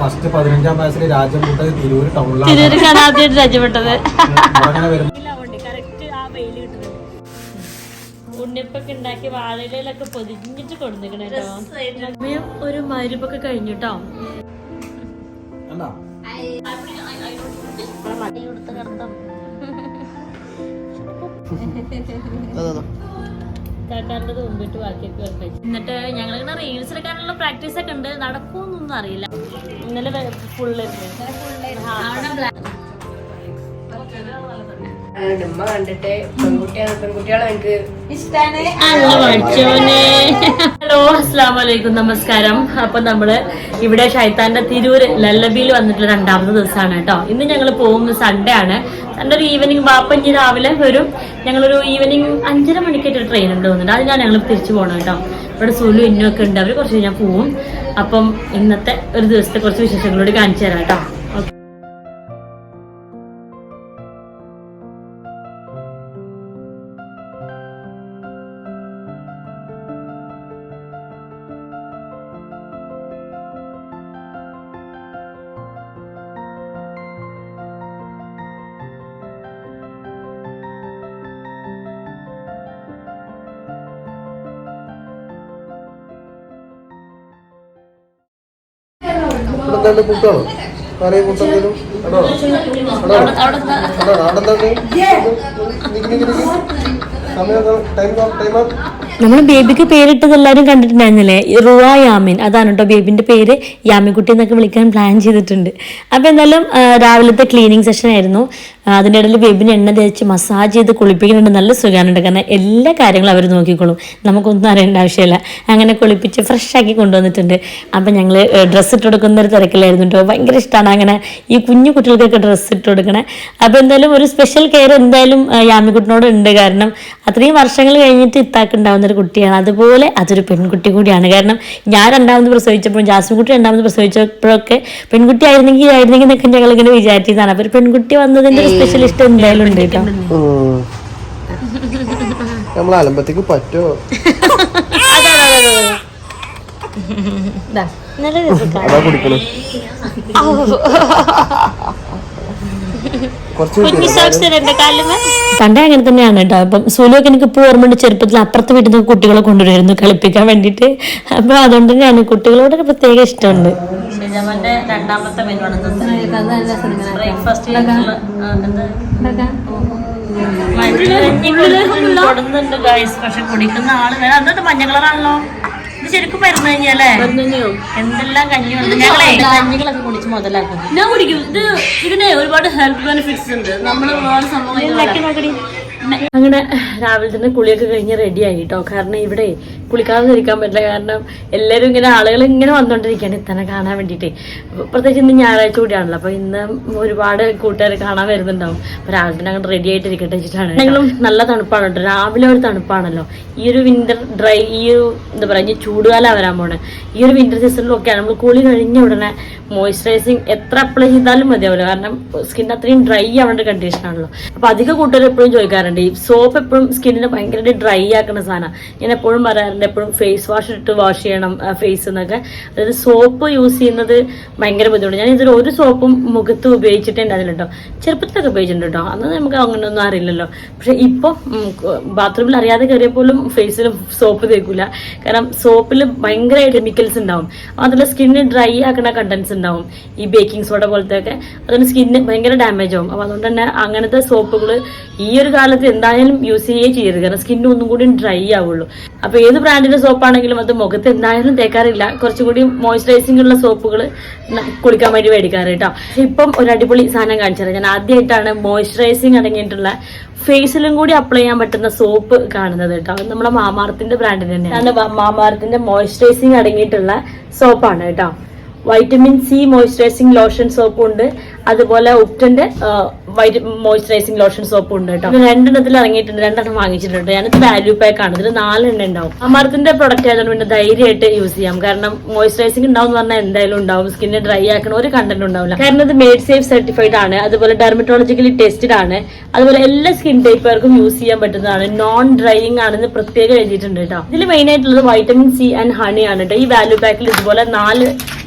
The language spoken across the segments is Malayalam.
ഫസ്റ്റ് 15-ാം വയസ്സിൽ രാജ്യം വിട്ടത് തിരൂർ ടൗണിലാണ്. തിരൂർക്കാണ് ആദ്യമായിട്ട് രാജ്യം വിട്ടത്. ഉണ്ണിപ്പൊക്കെ ഉണ്ടാക്കി വാഴയിലൊക്കെ പൊതിഞ്ഞിട്ട് കൊടുത്തിക്കണ കേട്ടോ. സമയം ഒരു മരുപ്പൊക്കെ കഴിഞ്ഞിട്ടോ. കാക്കാരുടെ മുമ്പിട്ട് ബാക്കിയൊക്കെ എന്നിട്ട് ഞങ്ങളിങ്ങനെ റീൽസ് എടുക്കാനുള്ള പ്രാക്ടീസ് ഒക്കെ ഉണ്ട്. നടക്കുമെന്നൊന്നും അറിയില്ല. ഇന്നലെ ഫുള്ള് ഉമ്മ കണ്ടിട്ട് പെൺകുട്ടികളെ എനിക്ക് ഇഷ്ടാണ്. ഹലോ, അസ്സലാമു അലൈക്കും, നമസ്കാരം. അപ്പൊ നമ്മള് ഇവിടെ ഷൈത്താന്റെ തിരൂര് ലല്ലബിയിൽ വന്നിട്ടുള്ള 2ാമത്തെ ദിവസമാണ് കേട്ടോ. ഇന്ന് ഞങ്ങൾ പോകുന്നത് സൺഡേ ആണ്. സൺഡേ ഒരു ഈവനിങ് ബാപ്പഞ്ചി രാവിലെ വരും. ഞങ്ങളൊരു ഈവനിങ് 5:30 മണിക്കായിട്ട് ട്രെയിൻ ഉണ്ട് തോന്നുന്നുണ്ട്. അതിനാണ് ഞങ്ങൾ തിരിച്ചു പോകണം കേട്ടോ. ഇവിടെ സുലു ഇന്നൊക്കെ ഉണ്ട്. അവർ കുറച്ച് കഴിഞ്ഞാൽ പോവും. അപ്പം ഇന്നത്തെ ഒരു ദിവസത്തെ കുറച്ച് വിശേഷങ്ങളോട് കാണിച്ചു തരാം കേട്ടോ. കൂട്ടാണോ ആരെയും കൂട്ടെങ്കിലും നമ്മള് ബേബിക്ക് പേരിട്ടത് എല്ലാവരും കണ്ടിട്ടുണ്ടായിരുന്നില്ലേ? റുവ യാമിൻ, അതാണ് കേട്ടോ ബേബിന്റെ പേര്. യാമിക്കുട്ടി എന്നൊക്കെ വിളിക്കാൻ പ്ലാൻ ചെയ്തിട്ടുണ്ട്. അപ്പൊ എന്തായാലും രാവിലത്തെ ക്ലീനിങ് സെഷൻ ആയിരുന്നു. അതിൻ്റെ ഇടയിൽ ബേബിനെ എണ്ണ തേച്ച് മസാജ് ചെയ്ത് കുളിപ്പിക്കുന്നുണ്ട്. നല്ല സുഖമാണുണ്ട്. കാരണം എല്ലാ കാര്യങ്ങളും അവർ നോക്കിക്കോളും. നമുക്കൊന്നും അറിയേണ്ട ആവശ്യമില്ല. അങ്ങനെ കുളിപ്പിച്ച് ഫ്രഷ് ആക്കി കൊണ്ടുവന്നിട്ടുണ്ട്. അപ്പം ഞങ്ങൾ ഡ്രസ്സ് ഇട്ട് കൊടുക്കുന്ന ഒരു തിരക്കിലായിരുന്നു കേട്ടോ. ഭയങ്കര ഇഷ്ടമാണ് അങ്ങനെ ഈ കുഞ്ഞു കുട്ടികൾക്കൊക്കെ ഡ്രസ്സ് ഇട്ട് കൊടുക്കണേ. അപ്പം എന്തായാലും ഒരു സ്പെഷ്യൽ കെയർ എന്തായാലും യാമിക്കുട്ടിനോട് ഉണ്ട്. കാരണം അത്രയും വർഷങ്ങൾ കഴിഞ്ഞിട്ട് ഇത്താക്കുണ്ടാവുന്ന ഒരു കുട്ടിയാണ്. അതുപോലെ അതൊരു പെൺകുട്ടി കൂടിയാണ്. കാരണം ഞാൻ 2ാമത് പ്രസവിച്ചപ്പോഴും ജാസ്മിൻ കുട്ടി 2ാമത് പ്രസവിച്ചപ്പോഴൊക്കെ പെൺകുട്ടി ആയിരുന്നെങ്കിൽ എന്നൊക്കെ ഞങ്ങളിങ്ങനെ വിചാരിച്ചതാണ്. അപ്പോൾ ഒരു പെൺകുട്ടി വന്നതിൻ്റെ സ്പെഷ്യൽ ഇഷ്ടം എന്തായാലും ഉണ്ട് കേട്ടോ. നമ്മൾ അലമ്പത്തേക്ക് പറ്റോ? സൺഡേ അങ്ങനെ തന്നെയാണ് കേട്ടോ. അപ്പം സൂലൊക്കെ എനിക്ക് ഇപ്പോൾ ഓർമ്മയുണ്ട്, ചെറുപ്പത്തിൽ അപ്പുറത്തെ വീട്ടിൽ നിന്ന് കുട്ടികളെ കൊണ്ടുവരുമായിരുന്നു കളിപ്പിക്കാൻ വേണ്ടിയിട്ട്. അപ്പൊ അതുകൊണ്ട് തന്നെയാണ് കുട്ടികളോടൊക്കെ പ്രത്യേക ഇഷ്ടമുണ്ട്. 2ാമത്തെ പക്ഷെ കുടിക്കുന്ന ആള് വേറെ. എന്നിട്ട് മഞ്ഞ കളറാണല്ലോ. ഇത് ശരിക്കും മരുന്ന് കഴിഞ്ഞാലേ എന്തെല്ലാം കഞ്ഞിയുണ്ട്. ഞങ്ങളെ കഞ്ഞികളൊക്കെ കുടിച്ച് മുതലാക്കും. ഞാൻ കുടിക്കും. ഇതിന് ഒരുപാട് ഹെൽത്ത് ബെനിഫിറ്റ്സ് ഉണ്ട്. നമ്മൾ വേറെ സംഭവം അങ്ങനെ രാവിലെ തന്നെ കുളിയൊക്കെ കഴിഞ്ഞ് റെഡി ആയി കേട്ടോ. കാരണം ഇവിടെ കുളിക്കാതെ ഇരിക്കാൻ പറ്റില്ല. കാരണം എല്ലാവരും ഇങ്ങനെ ആളുകൾ ഇങ്ങനെ വന്നുകൊണ്ടിരിക്കുകയാണ് ഇത്തന്നെ കാണാൻ വേണ്ടിയിട്ട്. പ്രത്യേകിച്ച് ഇന്ന് ഞായറാഴ്ച കൂടിയാണല്ലോ. അപ്പോൾ ഇന്ന് ഒരുപാട് കൂട്ടുകാർ കാണാൻ വരുന്നുണ്ടാവും. അപ്പോൾ രാവിലെ തന്നെ അങ്ങോട്ട് റെഡി ആയിട്ട് ഇരിക്കട്ടെ വെച്ചിട്ടാണ്. ഞങ്ങളും നല്ല തണുപ്പാണ് കേട്ടോ. രാവിലെ ഒരു തണുപ്പാണല്ലോ. ഈ ഒരു വിന്റർ ഡ്രൈ, ഈ ഒരു എന്താ പറയുക ചൂടുകാലം വരാൻ പോണേ. ഈ ഒരു വിന്റർ സീസണിലൊക്കെയാണ് നമ്മൾ കുളി കഴിഞ്ഞ ഉടനെ മോയ്സ്ചറൈസിങ് എത്ര അപ്ലൈ ചെയ്താലും മതിയാവില്ല. കാരണം സ്കിൻ അത്രയും ഡ്രൈ ആവേണ്ട കണ്ടീഷനാണല്ലോ. അപ്പോൾ അധികം കൂട്ടുകാർ എപ്പോഴും ചോദിക്കാറുണ്ട് ഈ സോപ്പ് എപ്പോഴും സ്കിന്നിനെ ഭയങ്കരമായിട്ട് ഡ്രൈ ആക്കുന്ന സാധനം. ഞാൻ എപ്പോഴും പറയാറുണ്ട് എപ്പോഴും ഫേസ് വാഷ് ഇട്ട് വാഷ് ചെയ്യണം ഫേസ് എന്നൊക്കെ. അതായത് സോപ്പ് യൂസ് ചെയ്യുന്നത് ഭയങ്കര ബുദ്ധിമുട്ട്. ഞാൻ ഇതിൽ ഒരു സോപ്പും മുഖത്ത് ഉപയോഗിച്ചിട്ടേ ഉണ്ടാവില്ല കേട്ടോ. ചെറുപ്പത്തിലൊക്കെ ഉപയോഗിച്ചിട്ടുണ്ട് കേട്ടോ. അന്ന് നമുക്ക് അങ്ങനെയൊന്നും അറിയില്ലല്ലോ. പക്ഷെ ഇപ്പോൾ ബാത്റൂമിൽ അറിയാതെ കയറിയപ്പോലും ഫേസിൽ സോപ്പ് തേക്കില്ല. കാരണം സോപ്പിൽ ഭയങ്കര കെമിക്കൽസ് ഉണ്ടാവും. അതുപോലെ സ്കിന്നിന് ഡ്രൈ ആക്കുന്ന കണ്ടൻസ് ഉണ്ടാവും. ഈ ബേക്കിംഗ് സോഡ പോലത്തെ ഒക്കെ. അതുകൊണ്ട് സ്കിന്നിന് ഭയങ്കര ഡാമേജ് ആവും. അപ്പോൾ അതുകൊണ്ട് തന്നെ അങ്ങനത്തെ സോപ്പുകൾ ഈ ഒരു കാലത്ത് എന്തായാലും യൂസ് ചെയ്യുകയും ചെയ്യരുത്. കാരണം സ്കിൻ ഒന്നും കൂടി ഡ്രൈ ആവുള്ളൂ. അപ്പൊ ഏത് ബ്രാൻഡിന്റെ സോപ്പാണെങ്കിലും അത് മുഖത്ത് എന്തായാലും തേക്കാറില്ല. കുറച്ചുകൂടി മോയ്സ്ചറൈസിംഗ് ഉള്ള സോപ്പുകൾ കുളിക്കാൻ വേണ്ടി മേടിക്കാറ് കേട്ടോ. ഇപ്പം ഒരു അടിപൊളി സാധനം കാണിച്ചത് ഞാൻ ആദ്യമായിട്ടാണ് മോയ്സ്ചറൈസിംഗ് അടങ്ങിയിട്ടുള്ള ഫേസിലും കൂടി അപ്ലൈ ചെയ്യാൻ പറ്റുന്ന സോപ്പ് കാണുന്നത് കേട്ടോ. അത് നമ്മുടെ മാമാർത്തിന്റെ ബ്രാൻഡിന് തന്നെയാണ്. മാമാർത്തിന്റെ മോയ്സ്ചറൈസിംഗ് അടങ്ങിയിട്ടുള്ള സോപ്പാണ് കേട്ടോ. വൈറ്റമിൻ സി മോയ്സ്ചറൈസിംഗ് ലോഷൻ സോപ്പും ഉണ്ട്. അതുപോലെ ഉപ്റ്റന്റെ മോയ്സ്ചറൈസിംഗ് ലോഷൻ സോപ്പും ഉണ്ട് കേട്ടോ. 2 ഇറങ്ങിയിട്ടുണ്ട്. 2 വാങ്ങിച്ചിട്ടുണ്ട്. ഞാനിത് വാല്യൂ പാക്ക് ആണ്. ഇതിൽ 4 ഉണ്ടാവും. അമർത്തിന്റെ പ്രൊഡക്റ്റ് ആയതുകൊണ്ട് പിന്നെ ധൈര്യമായിട്ട് യൂസ് ചെയ്യാം. കാരണം മോയ്സ്ചറൈസിംഗ് ഉണ്ടാവും പറഞ്ഞാൽ എന്തായാലും ഉണ്ടാവും. സ്കിന്നെ ഡ്രൈ ആക്കണ ഒരു കണ്ടന്റ് ഉണ്ടാവില്ല. കാരണം ഇത് മെയ്ഡ് സേഫ് സർട്ടിഫൈഡ് ആണ്. അതുപോലെ ഡെർമറ്റോളജിക്കലി ടെസ്റ്റഡ് ആണ്. അതുപോലെ എല്ലാ സ്കിൻ ടൈപ്പുകാർക്കും യൂസ് ചെയ്യാൻ പറ്റുന്നതാണ്. നോൺ ഡ്രൈയിങ് ആണെന്ന് പ്രത്യേകം എഴുതിയിട്ടുണ്ട് കേട്ടോ. ഇതിൽ മെയിൻ ആയിട്ടുള്ളത് വൈറ്റമിൻ സി ആൻഡ് ഹണി ആണ് കേട്ടോ. ഈ വാല്യൂ പാക്കിൽ ഇതുപോലെ 4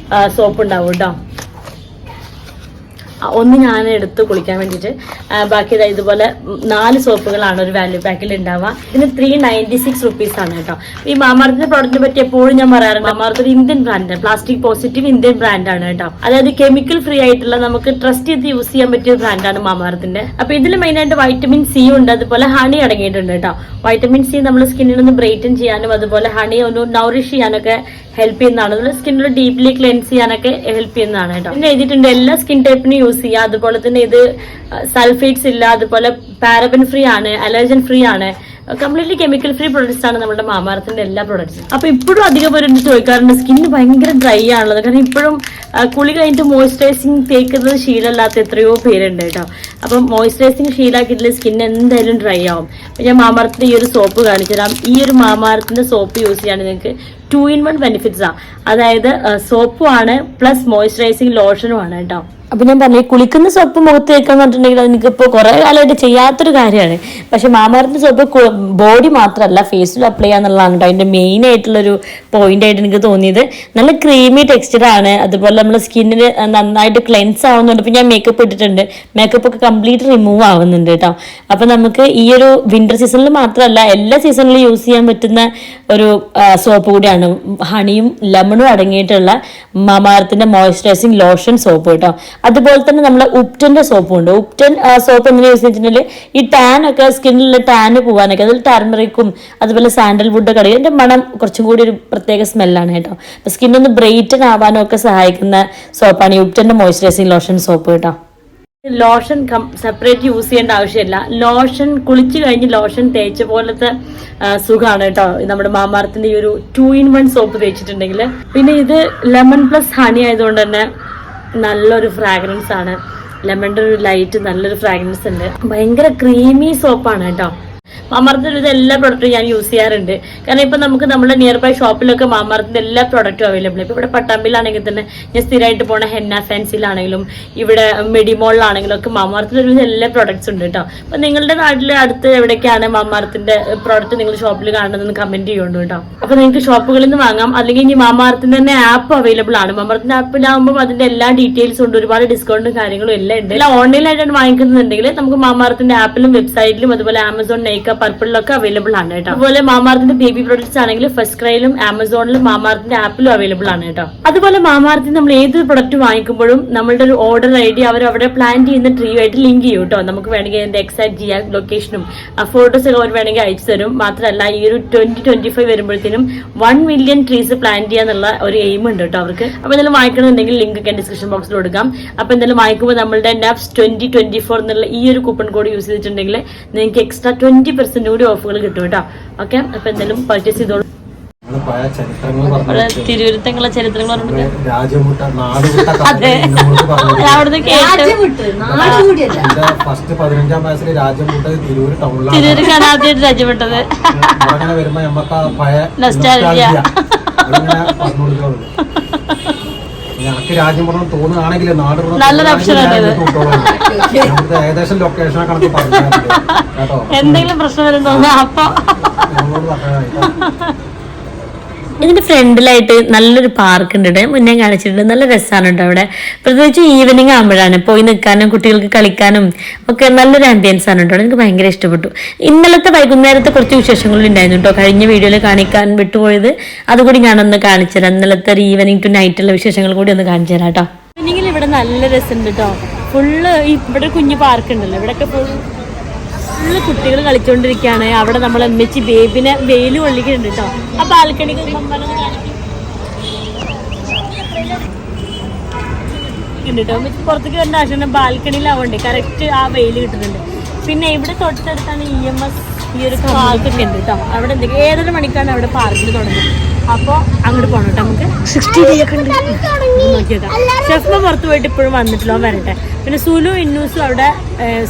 സോപ്പ് ഉണ്ടാവും കേട്ടോ. ഒന്ന് ഞാൻ എടുത്ത് കുളിക്കാൻ വേണ്ടിയിട്ട്, ബാക്കി ഇതുപോലെ 4 സോപ്പുകളാണ് ഒരു വാല്യൂ പാക്കിൽ ഉണ്ടാവുക. ഇതിന് 396 rupees ആണ് കേട്ടോ. ഈ മാമാർത്തിന്റെ പ്രോഡക്റ്റിനെ പറ്റി എപ്പോഴും ഞാൻ പറയാറുണ്ട്, മാമാർത്ത് ഒരു Indian brand, plastic positive Indian ബ്രാൻഡാണ് കേട്ടോ. അതായത് കെമിക്കൽ ഫ്രീ ആയിട്ടുള്ള നമുക്ക് ട്രസ്റ്റ് ചെയ്ത് യൂസ് ചെയ്യാൻ പറ്റിയ ബ്രാൻഡാണ് മാമാർത്തിന്റെ. അപ്പൊ ഇതിൽ മെയിനായിട്ട് വൈറ്റമിൻ സി ഉണ്ട്, അതുപോലെ ഹണി അടങ്ങിയിട്ടുണ്ട് കേട്ടോ. വൈറ്റമിൻ സി നമ്മുടെ സ്കിന്നിനൊന്ന് ബ്രൈറ്റൻ ചെയ്യാനും അതുപോലെ ഹണി ഒന്ന് നൗറിഷ് ചെയ്യാനൊക്കെ ഹെൽപ്പ് ചെയ്യുന്നതാണ്. അതുപോലെ സ്കിന്നിൽ ഡീപ്ലി ക്ലെൻസ് ചെയ്യാനൊക്കെ ഹെൽപ്പ് ചെയ്യുന്നതാണ് കേട്ടോ. പിന്നെ എഴുതിയിട്ടുണ്ട് എല്ലാ സ്കിൻ ടൈപ്പിനും യൂസ് ചെയ്യുക. അതുപോലെ തന്നെ ഇത് സൾഫേറ്റ്സ് ഇല്ല, അതുപോലെ പാരബൻ ഫ്രീ ആണ്, അലർജൻ ഫ്രീ ആണ്, കംപ്ലീറ്റ്ലി കെമിക്കൽ ഫ്രീ പ്രൊഡക്ട്സ് ആണ് നമ്മുടെ മാമാർത്തിന്റെ എല്ലാ പ്രൊഡക്ട്സും. അപ്പൊ ഇപ്പോഴും അധികം പേര് ചോദിക്കാറുണ്ട് സ്കിന്ന് ഭയങ്കര ഡ്രൈ ആണുള്ളത്, കാരണം ഇപ്പോഴും കുളി കഴിഞ്ഞിട്ട് മോയ്സ്ചറൈസിങ് തേക്കുന്നത് ശീലമില്ലാത്ത എത്രയോ പേരുണ്ട് കേട്ടോ. അപ്പം മോയ്സ്ചറൈസിങ് ശീലാക്കിയിട്ടുള്ള സ്കിൻ എന്തായാലും ഡ്രൈ ആവും. അപ്പൊ ഞാൻ മാമാർത്തിന്റെ ഈ ഒരു സോപ്പ് കാണിച്ചു തരാം. ഈ ഒരു മാമാർത്തിന്റെ സോപ്പ് യൂസ് ചെയ്യാണെങ്കിൽ നിങ്ങൾക്ക് 2-in-1 ബെനിഫിറ്റ്സ് ആണ്. അതായത് സോപ്പും ആണ് പ്ലസ് മോയ്സ്ചറൈസിങ് ലോഷനും ആണ് കേട്ടോ. അപ്പൊ ഞാൻ പറഞ്ഞു, കുളിക്കുന്ന സോപ്പ് മുഖത്ത് തേക്കാന്ന് പറഞ്ഞിട്ടുണ്ടെങ്കിൽ അത് എനിക്കിപ്പോൾ കുറെ കാലമായിട്ട് ചെയ്യാത്തൊരു കാര്യമാണ്. പക്ഷെ മാമാർത്തിന്റെ സോപ്പ് ബോഡി മാത്രമല്ല ഫേസിൽ അപ്ലൈ ചെയ്യാന്നുള്ളതാണ് കേട്ടോ അതിന്റെ മെയിൻ ആയിട്ടുള്ളൊരു പോയിന്റ് ആയിട്ട് എനിക്ക് തോന്നിയത്. നല്ല ക്രീമി ടെക്സ്ചർ ആണ്, അതുപോലെ നമ്മുടെ സ്കിന്നിന് നന്നായിട്ട് ക്ലെൻസ് ആവുന്നുണ്ട്. ഇപ്പൊ ഞാൻ മേക്കപ്പ് ഇട്ടിട്ടുണ്ട്, മേക്കപ്പ് ഒക്കെ കംപ്ലീറ്റ് റിമൂവ് ആവുന്നുണ്ട് കേട്ടോ. അപ്പൊ നമുക്ക് ഈ ഒരു വിന്റർ സീസണിൽ മാത്രമല്ല എല്ലാ സീസണിലും യൂസ് ചെയ്യാൻ പറ്റുന്ന ഒരു സോപ്പ് കൂടിയാണ്. ഹണിയും ലെമണും അടങ്ങിയിട്ടുള്ള മാമാർത്തിന്റെ മോയ്സ്ചറൈസിങ് ലോഷൻ സോപ്പ് കേട്ടോ. അതുപോലെ തന്നെ നമ്മളെ ഉപ്റ്റന്റെ സോപ്പും ഉണ്ട്. ഉപ്റ്റൻ സോപ്പ് എങ്ങനെ യൂസ് ചെയ്തിട്ടുണ്ടെങ്കിൽ ഈ ടാൻ ഒക്കെ സ്കിന്നിലുള്ള ടാന് പോകാനൊക്കെ, അതിൽ ടർമറിക്കും അതുപോലെ സാൻഡൽവുഡ് ഒക്കെ അടങ്ങി. അതിന്റെ മണം കുറച്ചും കൂടി ഒരു പ്രത്യേക സ്മെല്ലാണ് കേട്ടോ. അപ്പൊ സ്കിന്നൊന്ന് ബ്രൈറ്റൻ ആവാനും ഒക്കെ സഹായിക്കുന്ന സോപ്പാണ് ഈ ഉപ്റ്റന്റെ മോയ്സ്ചറൈസിങ് ലോഷൻ സോപ്പ് കേട്ടോ. ലോഷൻ സെപ്പറേറ്റ് യൂസ് ചെയ്യേണ്ട ആവശ്യമില്ല. ലോഷൻ കുളിച്ചു കഴിഞ്ഞ് ലോഷൻ തേച്ച പോലത്തെ സുഖമാണ് കേട്ടോ നമ്മുടെ മാമാർത്തിന്റെ ഈ ഒരു 2-in-1 സോപ്പ് തേച്ചിട്ടുണ്ടെങ്കിൽ. പിന്നെ ഇത് ലെമൺ പ്ലസ് ഹണി ആയതുകൊണ്ട് തന്നെ നല്ലൊരു ഫ്രാഗ്രൻസ് ആണ്. ലെമണിന്റെ ഒരു ലൈറ്റ് നല്ലൊരു ഫ്രാഗ്രൻസ് ഉണ്ട്. ഭയങ്കര ക്രീമി സോപ്പാണ് കേട്ടോ. മാമാർത്തിന്റെ ഇത് എല്ലാ പ്രൊഡക്റ്റും ഞാൻ യൂസ് ചെയ്യാറുണ്ട്. കാരണം ഇപ്പൊ നമുക്ക് നമ്മുടെ നിയർ ബൈ ഷോപ്പിലൊക്കെ മാമാർത്തിന്റെ എല്ലാ പ്രൊഡക്റ്റും അവൈലബിൾ. ഇപ്പൊ ഇവിടെ പട്ടാമ്പിലാണെങ്കിൽ തന്നെ ഞാൻ സ്ഥിരമായിട്ട് പോണ ഹെന്ന ഫാൻസിലാണെങ്കിലും ഇവിടെ മെഡിമോളിലാണെങ്കിലും ഒക്കെ മാമാർത്തിന്റെ ഒരു എല്ലാ പ്രൊഡക്ട്സ് ഉണ്ട് കേട്ടോ. അപ്പൊ നിങ്ങളുടെ നാട്ടിലെ അടുത്ത് എവിടേക്കാണ് മാമാർത്തിന്റെ പ്രോഡക്റ്റ് നിങ്ങൾ ഷോപ്പിൽ കാണുന്നതെന്ന് കമന്റ് ചെയ്യുന്നുണ്ട് കേട്ടോ. അപ്പൊ നിങ്ങൾക്ക് ഷോപ്പുകളിൽ നിന്ന് വാങ്ങാം. അല്ലെങ്കിൽ ഇനി മാമാർത്തിന്റെ തന്നെ ആപ്പ് അവൈലബിൾ ആണ്. മാമാർത്തിന്റെ ആപ്പിലാകുമ്പോൾ അതിന്റെ എല്ലാ ഡീറ്റെയിൽസും ഉണ്ട്, ഒരുപാട് ഡിസ്കൗണ്ടും കാര്യങ്ങളും എല്ലാം ഉണ്ട്. എല്ലാം ഓൺലൈനായിട്ടാണ് വാങ്ങിക്കുന്നുണ്ടെങ്കിൽ നമുക്ക് മാമാർത്തിന്റെ ആപ്പിലും വെബ്സൈറ്റിലും അതുപോലെ ആമസോൺ നൈക്ക പർപ്പിളിലൊക്കെ അവൈലബിൾ ആണ് കേട്ടോ. അതുപോലെ മാമാർത്തിന്റെ ബേബി പ്രൊഡക്ട്സ് ആണെങ്കിൽ ഫസ്റ്റ് ക്രൈയിലും ആമസോണിലും മാമാർത്തിന്റെ ആപ്പിലും അവൈലബിൾ ആണ് കേട്ടോ. അതുപോലെ മാമാർത്തിന് നമ്മൾ ഏത് പ്രൊഡക്റ്റ് വാങ്ങിക്കുമ്പോഴും നമ്മളുടെ ഒരു ഓർഡർ ID അവർ അവിടെ പ്ലാൻ ചെയ്യുന്ന ട്രീ ആയിട്ട് ലിങ്ക് ചെയ്യും കേട്ടോ. നമുക്ക് വേണമെങ്കിൽ അതിന്റെ എക്സാക്ട് ചെയ്യാൻ ലൊക്കേഷനും ഫോട്ടോസ് ഒക്കെ അവർ വേണമെങ്കിൽ അയച്ചു തരും. മാത്രമല്ല ഈ ഒരു 2025 വരുമ്പോഴത്തേനും 1 million ട്രീസ് പ്ലാൻ ചെയ്യാന്നുള്ള ഒരു എയിം ഉണ്ട് കേട്ടോ അവർക്ക്. അപ്പൊ എന്തെങ്കിലും വാങ്ങിക്കണമെന്നുണ്ടെങ്കിൽ ലിങ്ക് ഒക്കെ ഡിസ്ക്രിപ്ഷൻ ബോക്സിൽ കൊടുക്കാം. അപ്പൊ എന്തെങ്കിലും വാങ്ങിക്കുമ്പോൾ നമ്മളുടെ NAPS 2024 എന്നുള്ള ഈ ഒരു കൂപ്പൺ കോഡ് യൂസ് ചെയ്തിട്ടുണ്ടെങ്കിൽ നിങ്ങൾക്ക് എക്സ്ട്രാ 20% കൂടി ഓഫുകൾ കിട്ടും കേട്ടോ. ഓക്കെ, അപ്പൊ എന്തെങ്കിലും പർച്ചേസ് ചെയ്തോളൂ. തിരുവനന്തപുരത്തുള്ള ചരിത്രങ്ങൾ തിരൂര് കാണാതെയായിട്ട് രാജ്യപ്പെട്ടത് രാജ്യം പറഞ്ഞു തോന്നുകയാണെങ്കിൽ നാട് നല്ലൊരു ഓപ്ഷനാണ്. ഏകദേശം ലൊക്കേഷനെ കണക്ക് പറഞ്ഞു കേട്ടോ. എന്തെങ്കിലും പ്രശ്നം വരും തോന്നുന്നു. അപ്പൊ ഇതിന്റെ ഫ്രണ്ടിലായിട്ട് നല്ലൊരു പാർക്ക് ഉണ്ട്. മുന്നേ കാണിച്ചിട്ടുണ്ട്. നല്ല രസമാണ് കേട്ടോ അവിടെ. പ്രത്യേകിച്ച് ഈവനിങ് ആകുമ്പോഴാണ് പോയി നിൽക്കാനും കുട്ടികൾക്ക് കളിക്കാനും ഒക്കെ നല്ലൊരു ആംബിയൻസ് ആണ് കേട്ടോ. എനിക്ക് ഭയങ്കര ഇഷ്ടപ്പെട്ടു. ഇന്നലത്തെ വൈകുന്നേരത്തെ കുറച്ച് വിശേഷങ്ങളും ഉണ്ടായിരുന്നു കേട്ടോ. കഴിഞ്ഞ വീഡിയോയിൽ കാണിക്കാൻ വിട്ടുപോയത് അതുകൂടി ഞാനൊന്ന് കാണിച്ചു തരാം. ഇന്നലത്തെ ഒരു ഈവനിങ് ടു നൈറ്റുള്ള വിശേഷങ്ങൾ കൂടി ഒന്ന് കാണിച്ചു തരാം കേട്ടോ. ഈവനിങ്ങിൽ ഇവിടെ നല്ല രസമുണ്ട് കേട്ടോ. ഫുള്ള് ഇവിടെ കുഞ്ഞു പാർക്ക് ഉണ്ടല്ലോ, ഇവിടെയൊക്കെ ഫുള്ള് കുട്ടികൾ കളിച്ചോണ്ടിരിക്കുകയാണ്. അവിടെ നമ്മൾ അമ്മച്ചി ബേബിനെ വെയിൽ കൊള്ളിക്കുന്നുണ്ട് കേട്ടോ. ആ ബാൽക്കണി കേട്ടോ. പുറത്തേക്ക് വരേണ്ട ആവശ്യം ബാൽക്കണിയിലാവണ്ടേ, കറക്റ്റ് ആ വെയിൽ കിട്ടുന്നുണ്ട്. പിന്നെ ഇവിടെ തൊട്ടടുത്താണ് EMS ഈ ഒരു പാർക്കൊക്കെ ഉണ്ട് കേട്ടോ. അവിടെ എന്തൊക്കെ 7:30 മണിക്കാണ് അവിടെ പാർക്കിൽ തുടങ്ങുന്നത്. അപ്പോൾ അങ്ങോട്ട് പോകണം കേട്ടോ. നമുക്ക് 60 ഒക്കെ ഉണ്ട് നോക്കിയേക്കാം. ഷെഫ് പുറത്ത് പോയിട്ട് ഇപ്പോഴും വന്നിട്ടില്ലോ, വരട്ടെ. പിന്നെ സുലു ഇന്നൂസും അവിടെ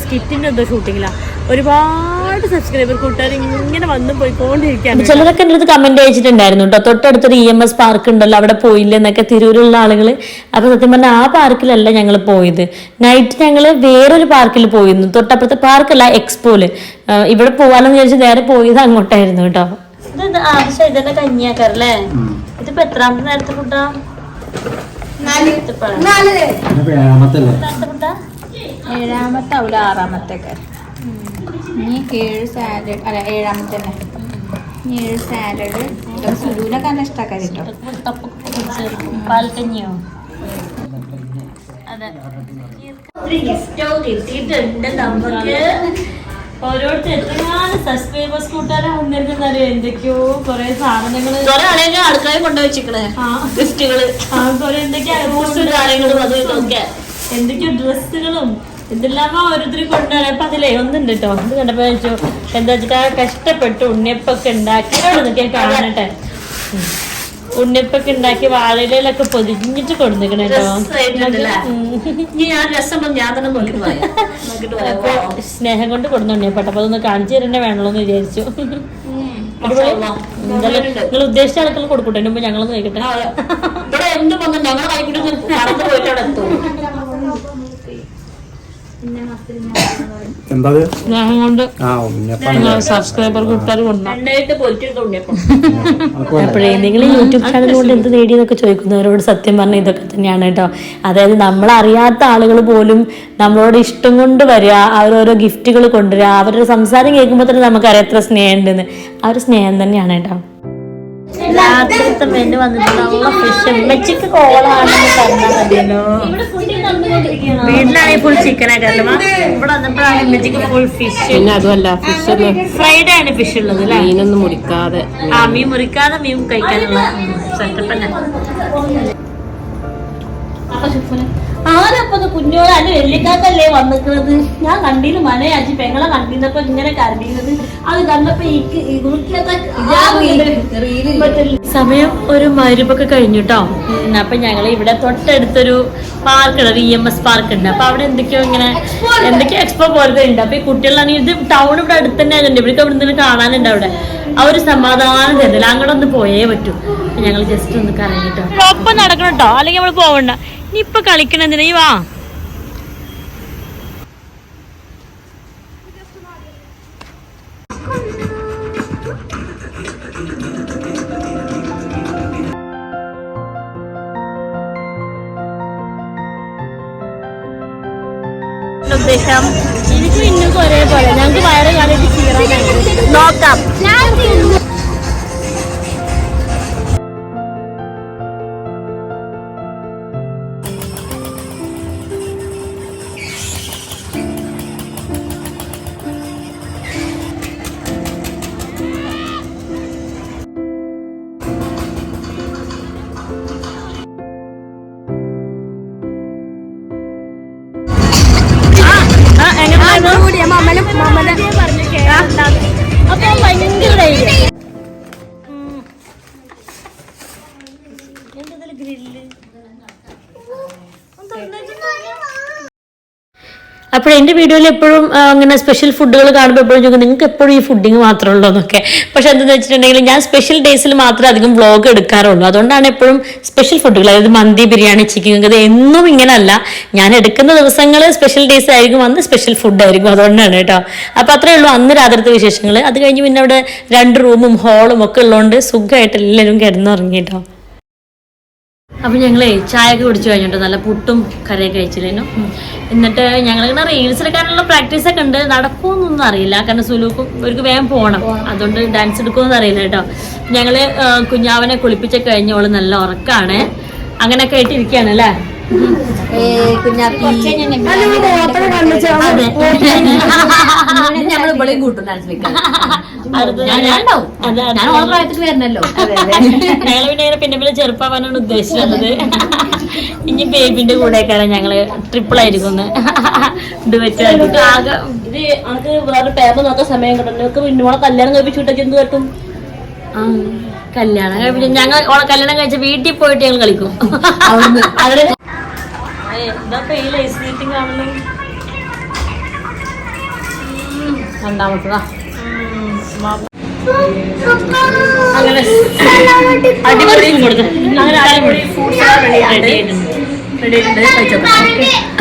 സ്കിറ്റിന്റെ എന്തോ ഷൂട്ടിങ്ങിലാണ്. ഒരുപാട് സബ്സ്ക്രൈബർ കൂട്ടുകാർ ഇങ്ങനെ വന്ന് പോയിക്കൊണ്ടിരിക്കുകയാണ്. ചിലരൊക്കെ എൻ്റെ അടുത്ത് കമന്റ് അയച്ചിട്ടുണ്ടായിരുന്നു കേട്ടോ. തൊട്ടടുത്തൊരു EMS പാർക്ക് ഉണ്ടല്ലോ, അവിടെ പോയില്ല എന്നൊക്കെ തിരൂരുള്ള ആളുകൾ. അപ്പൊ സത്യം പറഞ്ഞാൽ ആ പാർക്കിലല്ല ഞങ്ങൾ പോയത്. നൈറ്റ് ഞങ്ങൾ വേറൊരു പാർക്കിൽ പോയിരുന്നു. തൊട്ടപ്പുറത്തെ പാർക്കല്ല, എക്സ്പോയില്. ഇവിടെ പോവാനെന്ന് വിചാരിച്ച് നേരെ പോയത് അങ്ങോട്ടായിരുന്നു കേട്ടോ. ഇത് ആവശ്യം ഇതന്നെ കഞ്ഞിയാക്കാറല്ലേ? ഇതിപ്പോ എത്രാമത്തെ നേരത്തെ ഫുഡാ? ഏഴാമത്തെ ആവില്ല, 6-ാമത്തെ. ഇനി 7 സാലഡ്, അല്ല 7-ാമത്തെ തന്നെ. ഇനി 7 സാലഡ്. സുലൂനൊക്കെ നല്ല ഇഷ്ടമാക്കാൻ കേട്ടോ. പാൽക്കഞ്ഞിയോ? അതെ, ഗിഫ്റ്റോ കിട്ടിയിട്ടുണ്ട് നമുക്ക്. ഓരോരുത്തർ എത്രയാണ് സബ്സ്ക്രൈബേഴ്സ് കൂട്ടാരെ വന്നിരുന്നറിയോ, എന്തൊക്കെയോ കൊറേ സാധനങ്ങള് അടുക്കളയിൽ കൊണ്ടുവച്ചിക്കണേ ഗിഫ്റ്റുകള്. കൊറേ എന്തൊക്കെയാ കാര്യങ്ങളും അതൊക്കെ എന്തൊക്കെയോ ഡ്രസ്സുകളും എന്തെല്ലാമോ ഓരോരുത്തർ കൊണ്ടുവരാൻ. അപ്പൊ അതിലേ ഒന്നുണ്ട് കേട്ടോ, അത് കണ്ടപ്പോ വെച്ചു എന്താ വെച്ചിട്ടാ കഷ്ടപ്പെട്ട് ഉണ്ണിയപ്പൊക്കെ ഉണ്ടാക്കി എന്നൊക്കെ കാണട്ടെ. ഉണ്ണിയപ്പൊക്കെ ഉണ്ടാക്കി വാഴയിലൊക്കെ പൊതിഞ്ഞിട്ട് കൊടുത്തിക്കണ കേട്ടോ. അപ്പൊ സ്നേഹം കൊണ്ട് കൊടുന്ന ഉണ്ണിയപ്പട്ടോ. അപ്പൊ അതൊന്ന് കാണിച്ചു തരണ്ടേ വേണല്ലോ എന്ന് വിചാരിച്ചു. എന്തായാലും നിങ്ങൾ ഉദ്ദേശിച്ച ആൾക്കാർ കൊടുക്കട്ടെ, മുമ്പ് ഞങ്ങളൊന്ന് കഴിക്കട്ടെ. സ്നേഹം കൊണ്ട് സബ്സ്ക്രൈബർ കൂട്ടാർ അപ്പോഴേ നിങ്ങൾ യൂട്യൂബ് ചാനൽ കൊണ്ട് എന്ത് നേടിയെന്നൊക്കെ ചോദിക്കുന്നവരോട് സത്യം പറഞ്ഞ ഇതൊക്കെ തന്നെയാണ് കേട്ടോ. അതായത് നമ്മളറിയാത്ത ആളുകൾ പോലും നമ്മളോട് ഇഷ്ടം കൊണ്ട് വരിക, അവരോരോ ഗിഫ്റ്റുകൾ കൊണ്ടുവരിക, അവരുടെ സംസാരം കേൾക്കുമ്പോൾ തന്നെ നമുക്കറിയാം എത്ര സ്നേഹം ഉണ്ടെന്ന്. ആ ഒരു സ്നേഹം തന്നെയാണ് കേട്ടോ. രാത്രിത്തെ മെനു വന്നിട്ടുള്ള ഫിഷ് ഉമ്മച്ചിക്ക് കോളാണെന്ന് പറഞ്ഞാൽ മതിയല്ലോ. വീട്ടിലാണെങ്കിൽ ഫുൾ ചിക്കനൊക്കെ ഇവിടെ വന്നപ്പോഴാണ് ഉമ്മച്ചിക്ക് ഫുൾ ഫിഷ്. പിന്നെ അതുമല്ല ഫിഷ് ഫ്രൈഡേ ആണ് ഫിഷ് ഉള്ളത് അല്ലേ? മീനൊന്നും മുറിക്കാതെ. മീൻ മുറിക്കാതെ മീൻ കഴിക്കാനുള്ള സെറ്റപ്പ് തന്നെ. ആരപ്പത് കുഞ്ഞോളെ അത് വെള്ളിക്കാക്കല്ലേ വന്നിക്കുന്നത്? ഞാൻ കണ്ടീന് മനയാച്ചി പെങ്ങളെ കണ്ടിരുന്നപ്പോ ഇങ്ങനെ കരണ്ടിരുന്നത്. അത് കണ്ടപ്പോ സമയം ഒരു മരുപ്പൊക്കെ കഴിഞ്ഞിട്ടോ. അപ്പൊ ഞങ്ങൾ ഇവിടെ തൊട്ടടുത്തൊരു പാർക്ക് ഉണ്ട്, EMS പാർക്ക് ഉണ്ട്. അപ്പൊ അവിടെ എന്തൊക്കെയോ എക്സ്പോ പോലത്തെ ഉണ്ട്. അപ്പൊ ഈ കുട്ടികളാണെങ്കിൽ ഇത് ടൗൺ ഇവിടെ അടുത്ത് തന്നെ ആയതുകൊണ്ട് ഇവർക്ക് അവിടെ നിന്ന് കാണാനുണ്ട്. അവിടെ ആ ഒരു സമാധാനം തരുന്നില്ല. അങ്ങോട്ട് ഒന്ന് പോയേ പറ്റൂ. ഞങ്ങൾ ജസ്റ്റ് ഒന്ന് കറങ്ങിട്ടോ. ഒപ്പം നടക്കണം കേട്ടോ, അല്ലെങ്കിൽ നമ്മൾ പോവണ്ട. നീ ഇപ്പൊ കളിക്കണെന്തിനാ? ഈ വാ. ഉദ്ദേശം എനിക്ക് ഇന്നും ഒരേപോലെ ഞങ്ങൾക്ക് വയറ് കാണിട്ട് ചീറാൻ നോക്കാം. അപ്പൊ ഭയങ്കര ധൈര്യം. ഗ്രില്ല് അപ്പോൾ എൻ്റെ വീഡിയോയിൽ എപ്പോഴും അങ്ങനെ സ്പെഷ്യൽ ഫുഡുകൾ കാണുമ്പോൾ എപ്പോഴും ചോദിക്കും നിങ്ങൾക്ക് എപ്പോഴും ഈ ഫുഡിങ് മാത്രമേ ഉള്ളൂ എന്നൊക്കെ. പക്ഷെ എന്താണെന്ന് വെച്ചിട്ടുണ്ടെങ്കിൽ ഞാൻ സ്പെഷ്യൽ ഡേയ്സിൽ മാത്രമേ അധികം വ്ളോഗ് എടുക്കാറുള്ളൂ. അതുകൊണ്ടാണ് എപ്പോഴും സ്പെഷ്യൽ ഫുഡുകൾ, അതായത് മന്തി, ബിരിയാണി, ചിക്കൻ, ഇത് എന്നും ഇങ്ങനെയല്ല. ഞാൻ എടുക്കുന്ന ദിവസങ്ങൾ സ്പെഷ്യൽ ഡേയ്സ് ആയിരിക്കും, അന്ന് സ്പെഷ്യൽ ഫുഡായിരിക്കും. അതുകൊണ്ടാണ് കേട്ടോ. അപ്പോൾ അത്രയേ ഉള്ളൂ അന്ന് രാത്രിത്തെ വിശേഷങ്ങൾ. അത് കഴിഞ്ഞ് പിന്നെ അവിടെ 2 റൂമും ഹോളും ഒക്കെ ഉള്ളതുകൊണ്ട് സുഖമായിട്ട് എല്ലാവരും കിടന്നുറങ്ങി കേട്ടോ. അപ്പം ഞങ്ങളേ ചായയൊക്കെ കുടിച്ചു കഴിഞ്ഞിട്ട് നല്ല പുട്ടും കറിയൊക്കെ കഴിച്ചില്ലേനു. എന്നിട്ട് ഞങ്ങളിങ്ങനെ റീൽസ് എടുക്കാനുള്ള പ്രാക്ടീസൊക്കെ ഉണ്ട്. നടക്കുമെന്നൊന്നും അറിയില്ല, കാരണം സുലൂക്കും അവർക്ക് വേഗം പോകണം. അതുകൊണ്ട് ഡാൻസ് എടുക്കുമെന്ന് അറിയില്ല കേട്ടോ. ഞങ്ങൾ കുഞ്ഞാവനെ കുളിപ്പിച്ചൊക്കെ കഴിഞ്ഞോള് നല്ല ഉറക്കാണ്. അങ്ങനെയൊക്കെ ആയിട്ട് ഇരിക്കുകയാണ് അല്ലേ ഞങ്ങള് പിന്നെ ചെറുപ്പാവാനാണ് ഉദ്ദേശിച്ചത്. ഇനി ബേബിന്റെ കൂടെയൊക്കെയാണ് ഞങ്ങള് ട്രിപ്പിളായിരിക്കും ഡുവറ്റ് ആകെ. ഇത് നമുക്ക് വേറെ പേപ്പർ നോക്കാൻ സമയം കിട്ടും. പിന്നോളെ കല്യാണം കഴിപ്പിച്ചു വിട്ടാൽ എന്ത് പറ്റും? കല്യാണം കഴിപ്പിച്ചു ഞങ്ങൾ ഓളെ കല്യാണം കഴിച്ച വീട്ടിൽ പോയിട്ട് ഞങ്ങൾ കളിക്കും. ഇതൊക്കെ ഈ ലൈസ് മീറ്റിംഗ് ആണല്ലോ. രണ്ടാമത്തതാ അങ്ങനെ അടിപൊളി കൊടുക്കും. അങ്ങനെ അടിപൊളി ഫുഡ് റെഡി ആയിട്ടുണ്ട്.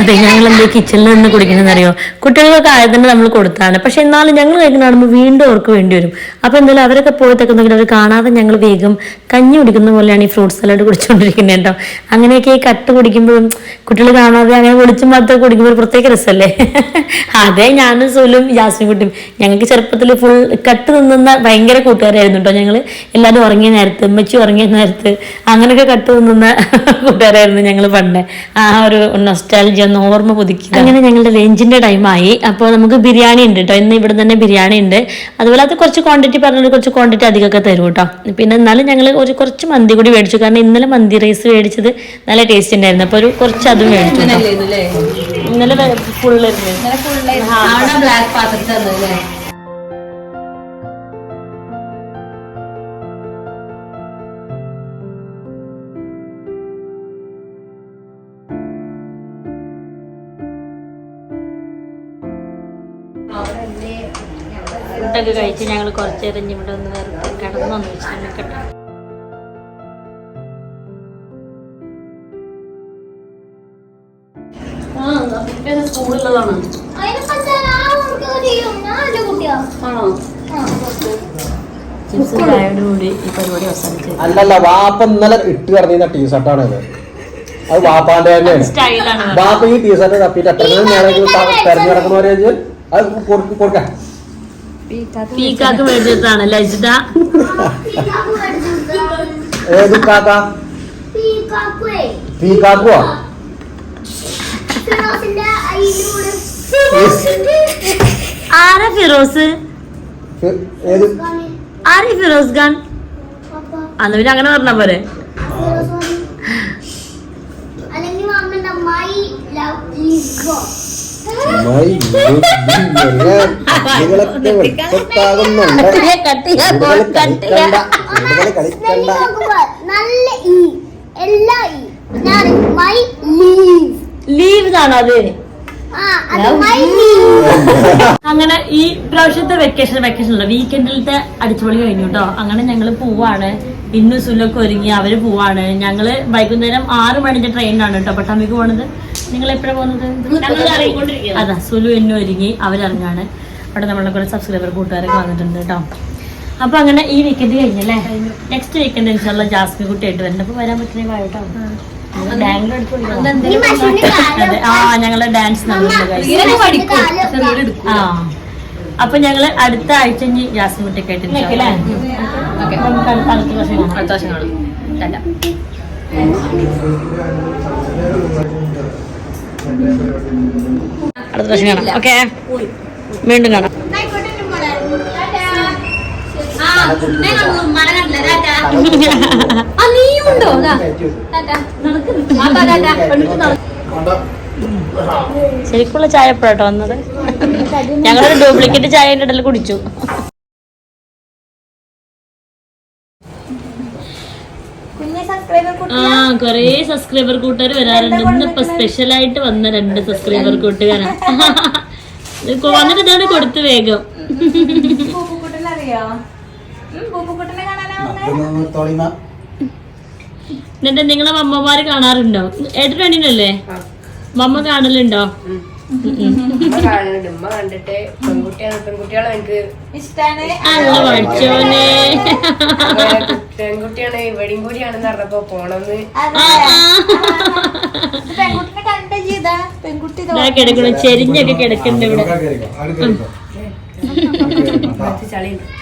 അതെ, ഞങ്ങൾ എന്താ കിച്ചണിൽ നിന്ന് കുടിക്കണമെന്ന് അറിയോ? കുട്ടികൾക്കൊക്കെ ആയതുകൊണ്ട് നമ്മൾ കൊടുത്താണ്. പക്ഷെ എന്നാലും ഞങ്ങൾ കഴിക്കുന്ന കാണുമ്പോൾ വീണ്ടും അവർക്ക് വേണ്ടി വരും. അപ്പൊ എന്തായാലും അവരൊക്കെ പോയി തെക്കുന്നെങ്കിൽ അവർ കാണാതെ ഞങ്ങൾ വേഗം കഞ്ഞി കുടിക്കുന്ന പോലെയാണ് ഈ ഫ്രൂട്ട് സലാഡ് കുടിച്ചുകൊണ്ടിരിക്കുന്നത് കേട്ടോ. അങ്ങനെയൊക്കെ ഈ കട്ട് കുടിക്കുമ്പോഴും കുട്ടികൾ കാണാതെ അങ്ങനെ പൊളിച്ചും മാത്രം കുടിക്കുമ്പോൾ പ്രത്യേക രസമല്ലേ? അതെ, ഞാനും സോലും ജാസ്മിൻ കുട്ടിയും ഞങ്ങൾക്ക് ചെറുപ്പത്തിൽ ഫുൾ കട്ട് നിന്നുന്ന ഭയങ്കര കൂട്ടുകാരായിരുന്നു കേട്ടോ. ഞങ്ങൾ എല്ലാവരും ഉറങ്ങിയ നേരത്ത്, ഉമ്മച്ചി ഉറങ്ങിയ നേരത്ത് അങ്ങനെയൊക്കെ കട്ട് നിന്നുന്ന കൂട്ടുകാരായിരുന്നു ഞങ്ങൾ പണ്ട്. ആ ഒരു നൊസ്റ്റാൾജിയ ഒന്ന് ഓർമ്മ പുതുക്കി. അങ്ങനെ ഞങ്ങളുടെ ലഞ്ചിന്റെ ടൈമായി. അപ്പോൾ നമുക്ക് ബിരിയാണി ഉണ്ട് കേട്ടോ. ഇന്ന് ഇവിടെ തന്നെ ബിരിയാണി ഉണ്ട്. അതുപോലെ അത് കുറച്ച് ക്വാണ്ടിറ്റി പറഞ്ഞാൽ കുറച്ച് ക്വാണ്ടിറ്റി അധികമൊക്കെ തരും കേട്ടോ. പിന്നെ എന്നാലും ഞങ്ങൾ കുറച്ച് മന്തി കൂടി മേടിച്ചു. കാരണം ഇന്നലെ മന്തി റൈസ് മേടിച്ചത് നല്ല ടേസ്റ്റ് ഉണ്ടായിരുന്നു. അപ്പോൾ കുറച്ച് അതും മേടിച്ചു. ഇന്നലെ ഫുള്ളായിരുന്നു. ഫുഡൊക്കെ കഴിച്ച് ഞങ്ങൾ കുറച്ച് നേരം ഇവിടെ ഒന്ന് വെറുതെ കിടന്നൊന്ന് വിശ്രമിക്കട്ടെ. സ്കൂളുള്ളതാണ്. ചിപ്സിലായോടുകൂടി ഈ പരിപാടി അവസാനിച്ചത്. അല്ലല്ല, വാപ്പ ഇന്നലെ ഇട്ട് കിടന്നിരുന്ന ടീഷർട്ടാണ് ഇത്. അത് വാപ്പാന്റെ തന്നെയാണ്. വാപ്പ ഈ ടീഷർട്ട് തപ്പിട്ട് എത്ര തെരഞ്ഞെടുക്കണവരെ അത് കൊടുക്കാം. പീക്കാക്ക് മേടിച്ചതാണ് ലജിത. ഏത് കാക്ക? പീക്കാക്കുവാ? ആരാ ഫിറോസ്? ആരാ ഫിറോസ് ഖാൻ? അന്ന് പിന്നെ അങ്ങനെ പറഞ്ഞ പോലെ. ലീവ് ആണോ അത്? അങ്ങനെ ഈ പ്രാവശ്യത്തെ വെക്കേഷനുള്ള വീക്കെൻഡിലത്തെ അടിച്ചുപൊളി കഴിഞ്ഞു കേട്ടോ. അങ്ങനെ ഞങ്ങള് പോവാണ്. ഇന്നു സുലൊക്കെ ഒരുങ്ങി അവര് പോവാണ്. ഞങ്ങള് വൈകുന്നേരം 6 മണിന്റെ ട്രെയിനാണ് കേട്ടോ പട്ടാമ്പിക്ക് പോണത്. നിങ്ങൾ എപ്പോഴാണ് പോകുന്നത്? അതാ, സുലു എന്നും ഒരുങ്ങി അവരിറങ്ങാണ്. അവിടെ നമ്മളെ കുറെ സബ്സ്ക്രൈബർ കൂട്ടുകാരൊക്കെ വന്നിട്ടുണ്ട് കേട്ടോ. അപ്പൊ അങ്ങനെ ഈ വീക്കെൻഡ് കഴിഞ്ഞല്ലേ. നെക്സ്റ്റ് വീക്കെൻഡ് ഇൻഷാല്ലാ ജാസ്മിൻ കുട്ടിയായിട്ട് വരുന്നുണ്ട്. അപ്പൊ വരാൻ പറ്റുന്ന വായിട്ടോ. ഞങ്ങള് ഡാൻസ് അപ്പൊ ഞങ്ങള് അടുത്ത ആഴ്ച ഇനി ജാസ്മിൻ കുട്ടിയൊക്കെ ആയിട്ട് നമുക്ക് അടുത്ത വർഷം കാണാം. അടുത്ത വർഷം കാണാം. ഓക്കെ, വീണ്ടും കാണാം. ശരിക്കുള്ള ചായ എപ്പോഴാട്ടോ വന്നത്? ഞങ്ങളൊരു ഡ്യൂപ്ലിക്കേറ്റ് ചായ ഇടയിൽ കുടിച്ചു. കൊറേ സബ്സ്ക്രൈബർ കൂട്ടുകാർ വരാറുണ്ട്. ഇന്നിപ്പോ സ്പെഷ്യലായിട്ട് വന്ന 2 സബ്സ്ക്രൈബർ കൂട്ടുകാരാണ് വന്നിട്ട് ഇതാണ് കൊടുത്ത് വേഗം. എന്നിട്ട് നിങ്ങളെ മമ്മമാര് കാണാറുണ്ടോ? ഏട്ടനല്ലേ മമ്മ കാണലുണ്ടോ? പഠിച്ചോനെ പെൺകുട്ടിയാണ് ഇവിടെയും കൂടിയാണെന്ന് പറഞ്ഞപ്പോ പോണെന്ന് കിടക്കണ ചെരിഞ്ഞൊക്കെ കിടക്കണ്ട ഇവിടെ.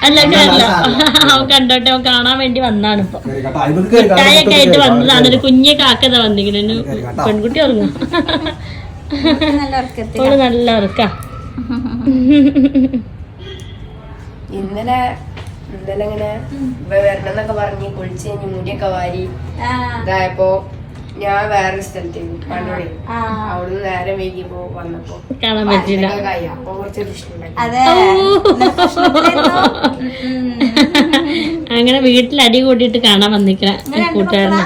അല്ല അവൻ കണ്ടോട്ടെ, അവൻ കാണാൻ വേണ്ടി വന്നാണ്. ഇപ്പൊ മിഠായൊക്കെ ആയിട്ട് വന്നതാണ്. ഒരു കുഞ്ഞെ കാക്കത വന്നിങ്ങനെ. പെൺകുട്ടി ഉറങ്ങും. നല്ല ഉറക്ക. ഇന്നലെ ഇങ്ങനെ വരണമെന്നൊക്കെ പറഞ്ഞ് കുളിച്ച് കഴിഞ്ഞ് മുടിയൊക്കെ വാരി ഇതായപ്പോ ഞാൻ വേറൊരു സ്ഥലത്തേക്ക് പണ്ടോടെ അവിടുന്ന് നേരം വൈകിയപ്പോ വന്നപ്പോ കാണാൻ പറ്റില്ല. അപ്പൊ കുറച്ച് പ്രശ്നം. അങ്ങനെ വീട്ടിൽ അടി കൂട്ടിയിട്ട് കാണാൻ വന്നിക്കണ കൂട്ടുകാരനെ.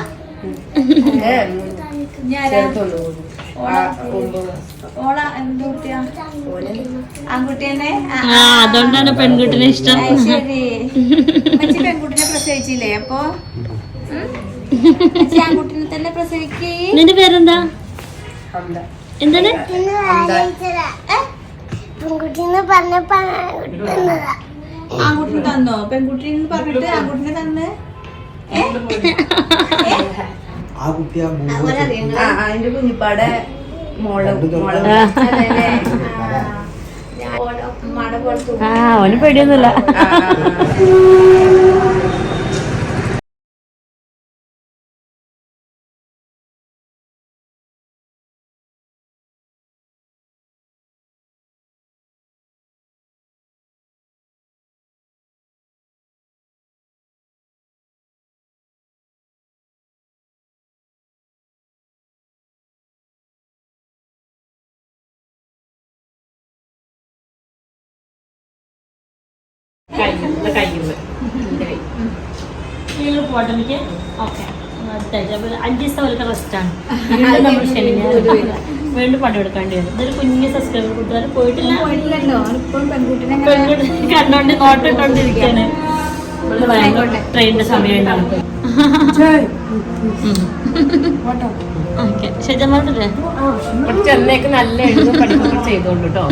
അതുകൊണ്ടാണ് പെൺകുട്ടിനെ ഇഷ്ടം. പെൺകുട്ടിനെ പ്രസവിച്ചില്ലേ? അപ്പൊ ആൺകുട്ടിനെ തന്നെ പ്രസവിക്കേ. നിന്റെ പേരെന്താ? ഹംദ. എന്താണ് ആൺകുട്ടിന് തന്നോ? പെൺകുട്ടിന്ന് പറഞ്ഞിട്ട് ആൺകുട്ടിനെ തന്ന് ആ കുട്ടി ആ അതിന്റെ കുഞ്ഞിപ്പാടെ മോള് അവന് പേടിയൊന്നുമില്ല. പോട്ടെ എനിക്ക് ഓക്കെ 5 ദിവസം അവർക്ക് റെസ്റ്റാണ്. വീണ്ടും പണി എടുക്കേണ്ടി വരും. ഇതൊരു കുഞ്ഞു സബ്സ്ക്രൈബർ കൂട്ടുകാർ പോയിട്ടില്ല. കണ്ടോണ്ട് നോട്ടിട്ടോണ്ടിരിക്കാണ്. ട്രെയിനിന്റെ സമയം ഓക്കെ ശരിജമാല്ലേ കുറച്ച് എന്നേക്ക് നല്ല എഴുതും പഠിക്കുകയും ചെയ്തോളൂ കേട്ടോ.